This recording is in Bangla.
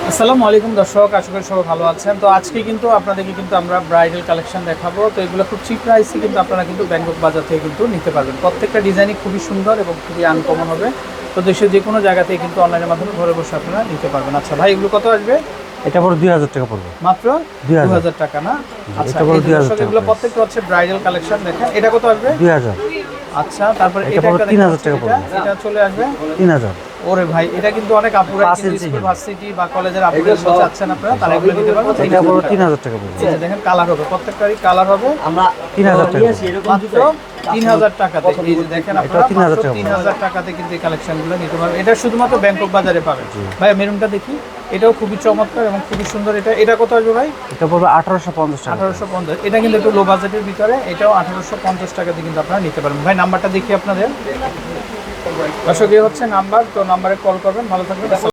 আসসালামু আলাইকুম দর্শক, আশা করি সবাই ভালো আছেন। তো আজকে কিন্তু আপনাদেরকে কিন্তু আমরা ব্রাইডাল কালেকশন দেখাবো। তো এগুলো খুব চিপ প্রাইসে কিন্তু আপনারা কিন্তু ব্যাংকক বাজার থেকে কিন্তু নিতে পারবেন। প্রত্যেকটা ডিজাইনই খুবই সুন্দর এবং খুবই আনকমন হবে। তো দেশের যে কোনো জায়গা থেকে কিন্তু অনলাইনের মাধ্যমে ঘরে বসে আপনারা নিতে পারবেন। আচ্ছা ভাই, এগুলো কত আসবে? এটা পড়ে 2000 টাকা পড়বে। মাত্র 2000 টাকা না? আচ্ছা, এটা পড়ে 2000 দর্শক টাকা। এগুলো প্রত্যেকটা হচ্ছে ব্রাইডাল কালেকশন। দেখেন এটা কত আসবে? 2000। আচ্ছা, তারপরে এটা এটা পড়বে একটা 3000 টাকা পড়বে। এটা চলে আসবে 3000। ওরে ভাই, এটা কিন্তু অনেক আপুরা 5 কিন্তু ইঞ্চি স্কুল হিল। ভার্সিটি বা কলেজের আপুরা চাচ্ছেন আপনারা, তারা এগুলো নিতে পারবেন। এটা পড়বে 3000 টাকা পড়বে। এই যে দেখেন কালার হবে, প্রত্যেকটারই কালার হবে। আমরা 3000 টাকা মাত্র 3000 টাকাতে। এই যে দেখেন আপনারা 3000 মাত্র টাকা। 3000 টাকাতে কিন্তু এই কালেকশনগুলো নিতে পারবেন। এটা শুধুমাত্র ব্যাংকক বাজারে পাবেন। ভাই মেরুনটা দেখি, এটাও খুবই চমৎকার এবং খুবই সুন্দর। এটা কত আসবে ভাই? এটা পড়বে 1850 টাকা। 1850। এটা কিন্তু একটু লো বাজেটের ভিতরে, এটাও 1850 টাকাতে কিন্তু আপনারা নিতে পারবেন। ভাই নাম্বারটা দেখি আপনাদের। দর্শক, এই হচ্ছে নাম্বার, তো নাম্বারে কল করবেন। ভালো থাকবেন।